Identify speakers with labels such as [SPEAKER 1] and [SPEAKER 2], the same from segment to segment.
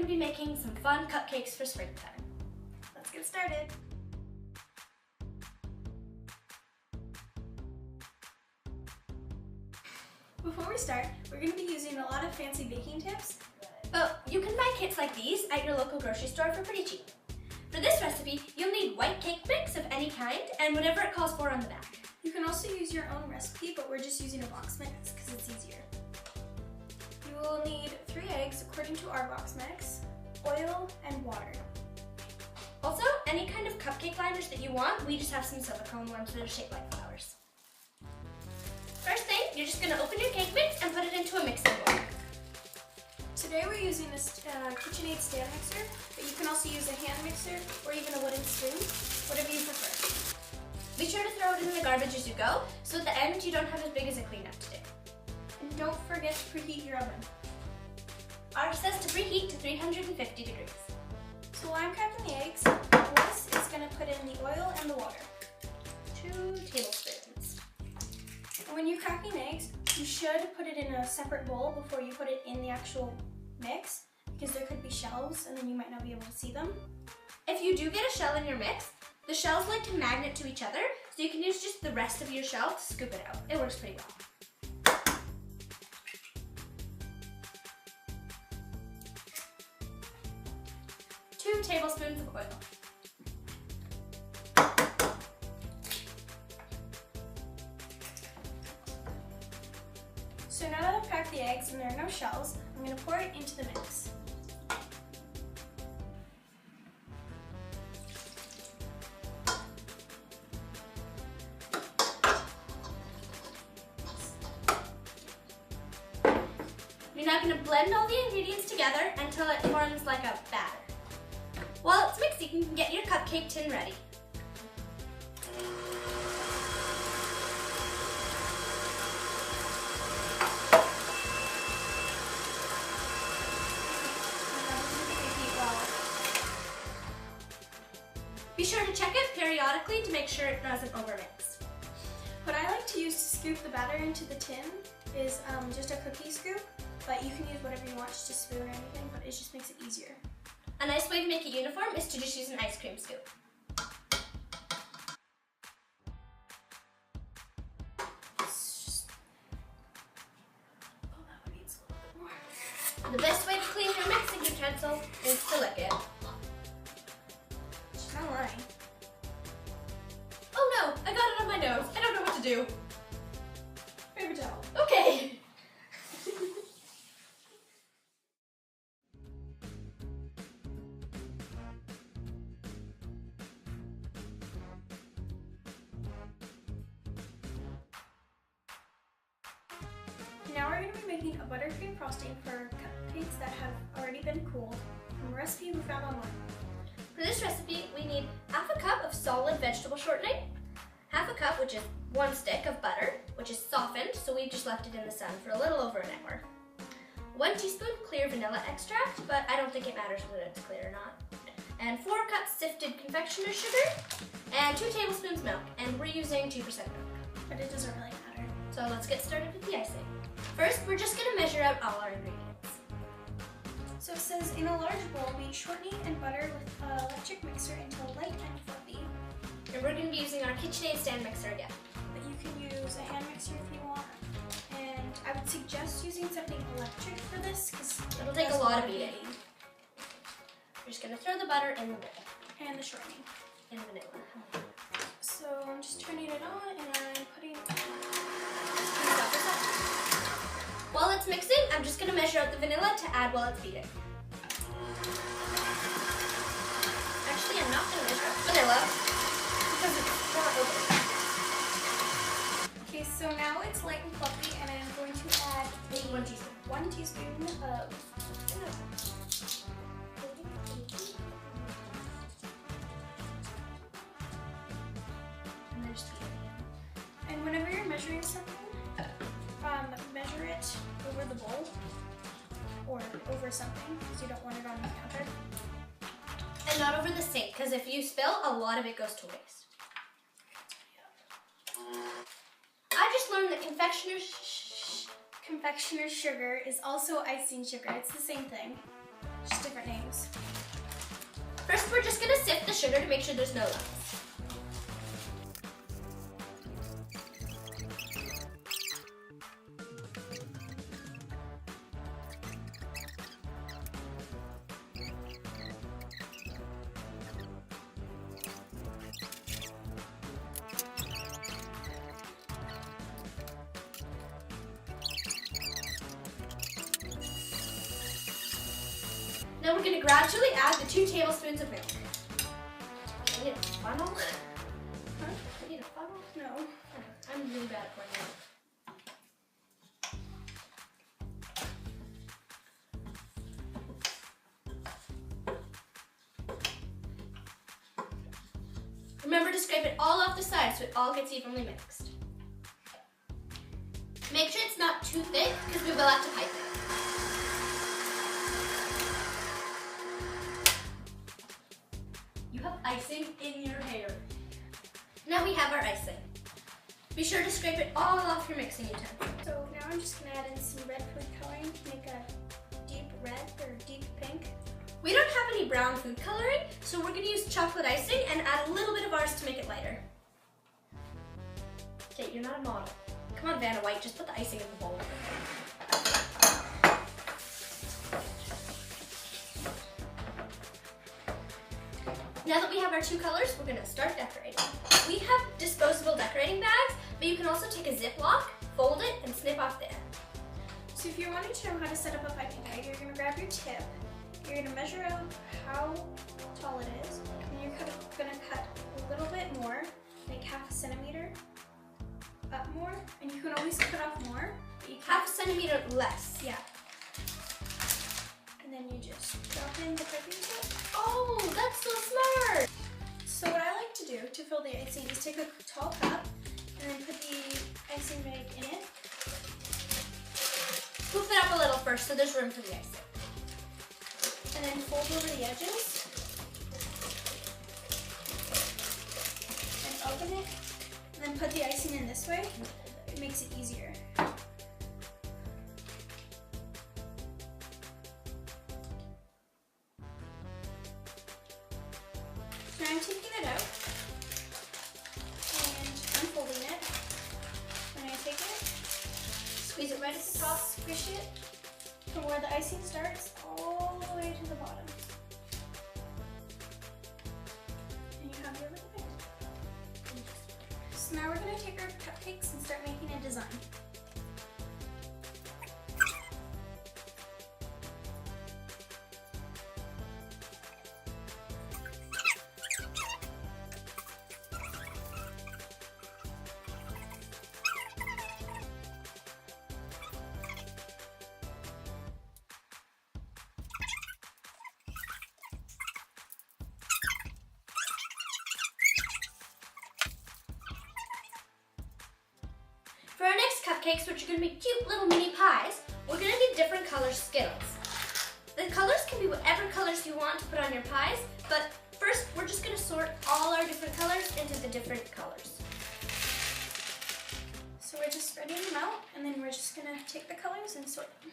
[SPEAKER 1] going to be making some fun cupcakes for springtime. Let's get started. Before we start, we're going to be using a lot of fancy baking tips, but you can buy kits like these at your local grocery store for pretty cheap. For this recipe, you'll need white cake mix of any kind and whatever it calls for on the back. You can also use your own recipe, but we're just using a box mix because it's easier. You will need 3 eggs according to our box mix, oil, and water. Also, any kind of cupcake liners that you want, we just have some silicone ones that are shaped like flowers. First thing, you're just going to open your cake mix and put it into a mixing bowl. Today we're using this KitchenAid stand mixer, but you can also use a hand mixer or even a wooden spoon, whatever you prefer. Be sure to throw it in the garbage as you go, so at the end you don't have as big as a cleanup to do. And don't forget to preheat your oven. Ours says to preheat to 350 degrees. So while I'm cracking the eggs, Liz is going to put in the oil and the water. 2 tablespoons. And when you're cracking eggs, you should put it in a separate bowl before you put it in the actual mix, because there could be shells and then you might not be able to see them. If you do get a shell in your mix, the shells like to magnet to each other, so you can use just the rest of your shell to scoop it out. It works pretty well. Two tablespoons of oil. So now that I've cracked the eggs and there are no shells, I'm going to pour it into the mix. You're now going to blend all the ingredients together until it forms like a batter. While it's mixing, you can get your cupcake tin ready. Be sure to check it periodically to make sure it doesn't overmix. What I like to use to scoop the batter into the tin is just a cookie scoop, but you can use whatever you want, just a spoon or anything, but it just makes it easier. A nice way to make it uniform is to just use an ice cream scoop. That one needs a little bit more. The best way to clean your mixing utensil is to lick it. She's not lying. Oh no, I got it on my nose. I don't know what to do. Paper towel. Okay. Now we're going to be making a buttercream frosting for cupcakes that have already been cooled from a recipe we found online. For this recipe, we need half a cup of solid vegetable shortening, half a cup, which is 1 stick of butter, which is softened, so we've just left it in the sun for a little over an hour. 1 teaspoon clear vanilla extract, but I don't think it matters whether it's clear or not. And 4 cups sifted confectioner's sugar, and 2 tablespoons milk, and we're using 2% milk. But it doesn't really matter. So let's get started with the icing. First, we're just going to measure out all our ingredients. So it says, in a large bowl, beat shortening and butter with an electric mixer until light and fluffy. And we're going to be using our KitchenAid stand mixer again. But you can use a hand mixer if you want. And I would suggest using something electric for this, because it'll take a lot of beating. We're just going to throw the butter in the bowl. And the shortening. And vanilla. So I'm just turning it on and I'm putting... While it's mixing, I'm just going to measure out the vanilla to add while it's beating. Actually, I'm not going to measure out vanilla because it's not open. Okay, so now it's light and fluffy, and I'm going to add 1 teaspoon. 1 teaspoon of vanilla. And then just and whenever you're measuring something, measure it over the bowl or over something, because you don't want it on the counter. And not over the sink, because if you spill, a lot of it goes to waste. I just learned that confectioner's sugar is also icing sugar. It's the same thing. just different names. First, we're just gonna sift the sugar to make sure there's no lumps. Now we're going to gradually add the 2 tablespoons of milk. I need a funnel? Huh? I need a funnel? No. I'm really bad at pouring milk. Remember to scrape it all off the sides so it all gets evenly mixed. Make sure it's not too thick because we will have to pipe it. You have icing in your hair. Now we have our icing. Be sure to scrape it all off your mixing utensil. So now I'm just gonna add in some red food coloring to make a deep red or deep pink. We don't have any brown food coloring, so we're gonna use chocolate icing and add a little bit of ours to make it lighter. Okay, you're not a model. Come on, Vanna White, just put the icing in the bowl. Now that we have our 2 colors, we're gonna start decorating. We have disposable decorating bags, but you can also take a Ziploc, fold it, and snip off the end. So if you're wanting to know how to set up a piping bag, you're gonna grab your tip, you're gonna measure out how tall it is, and you're gonna cut a little bit more, like half a centimeter up more, and you can always cut off more. But you half a centimeter less. Yeah. And then you just drop in the piping tip. Oh, that's so smart! So what I like to do to fill the icing is take a tall cup and then put the icing bag in it. Scoop it up a little first so there's room for the icing. And then fold over the edges. And open it. And then put the icing in this way. It makes it easier. So I'm taking it out and unfolding it. When I take it, squeeze it right at the top, squish it from where the icing starts all the way to the bottom. And you have your little bit. So now we're going to take our cupcakes and start making a design. For our next cupcakes, which are going to be cute little mini pies, we're going to need different color Skittles. The colors can be whatever colors you want to put on your pies, but first we're just going to sort all our different colors into the different colors. So we're just spreading them out, and then we're just going to take the colors and sort them.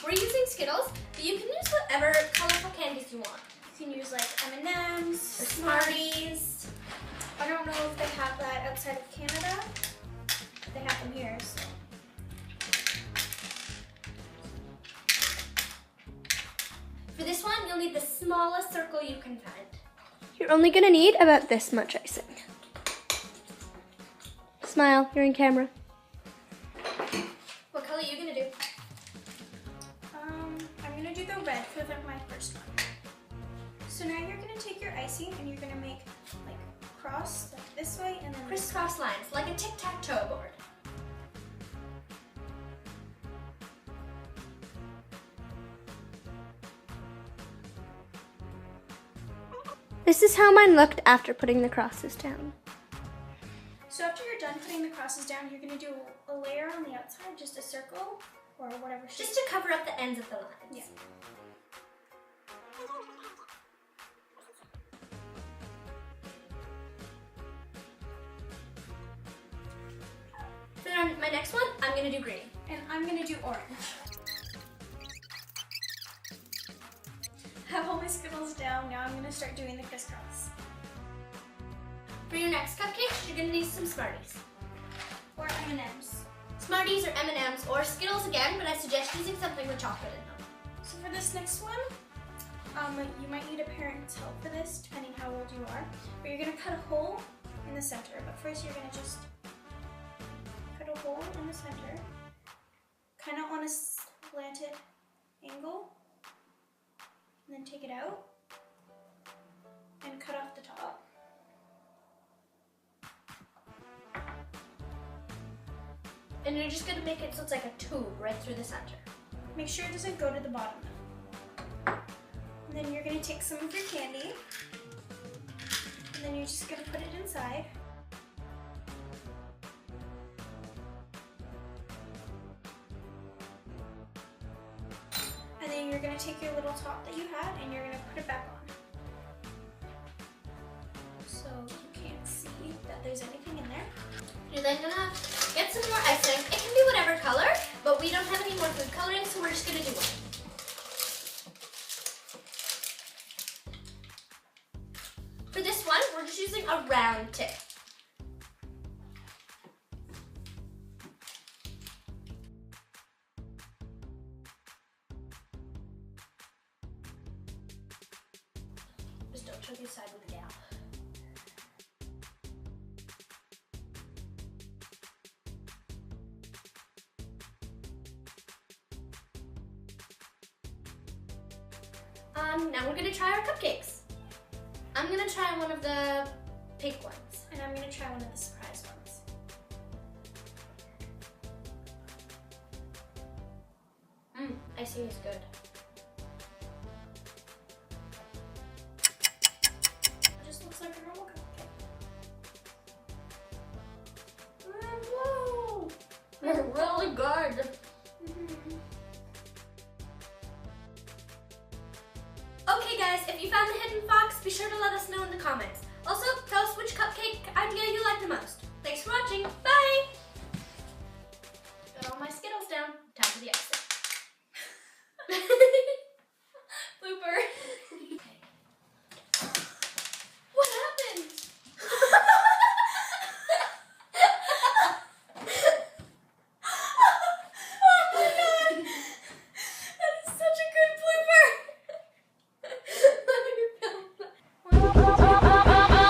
[SPEAKER 1] We're using Skittles, but you can use whatever colorful candies you want. You can use like M&M's, or Smarties. I don't know if they have that outside of Canada. They have them here, so. For this one, you'll need the smallest circle you can find. You're only gonna need about this much icing. Smile, you're in camera. What color are you gonna do? I'm gonna do the red for my first one. So now you're gonna take your icing and you're gonna make like cross like this way and then crisscross lines, like a tic-tac-toe board. This is how mine looked after putting the crosses down. So after you're done putting the crosses down, you're gonna do a layer on the outside, just a circle or whatever shape. Just to cover up the ends of the lines. Yeah. For our gonna do green.
[SPEAKER 2] And I'm gonna do orange. I have all my Skittles down, now I'm gonna start doing the crisscross.
[SPEAKER 1] For your next cupcake, you're gonna need some Smarties.
[SPEAKER 2] Or M&Ms.
[SPEAKER 1] Smarties or M&Ms or Skittles again, but I suggest using something with chocolate in them.
[SPEAKER 2] So for this next one, you might need a parent's help for this, depending how old you are. But you're gonna cut a hole in the center. But first you're gonna just cut a hole in the center, kind of on a slanted angle, and then take it out and cut off the top.
[SPEAKER 1] And you're just gonna make it so it's like a tube right through the center.
[SPEAKER 2] Make sure it doesn't go to the bottom though. And then you're gonna take some of your candy, and then you're just gonna put it inside. And then you're gonna take your little top that you had and you're gonna put it back on. So you can't see that there's anything in there.
[SPEAKER 1] You're then gonna get some more icing. It can be whatever color, but we don't have any more food coloring, so we're just gonna do one. For this one, we're just using a round tip. Just don't show the side with the gap. Now we're gonna try our cupcakes. I'm gonna try one of the pink ones.
[SPEAKER 2] And I'm gonna try one of the surprise ones.
[SPEAKER 1] Icing is good.
[SPEAKER 2] It just looks like a normal cupcake.
[SPEAKER 1] Whoa! They're really good. Okay guys, if you found the hidden fox, be sure to let us know in the comments. Also, tell us which cupcake idea you like the most. Thanks for watching. Bye!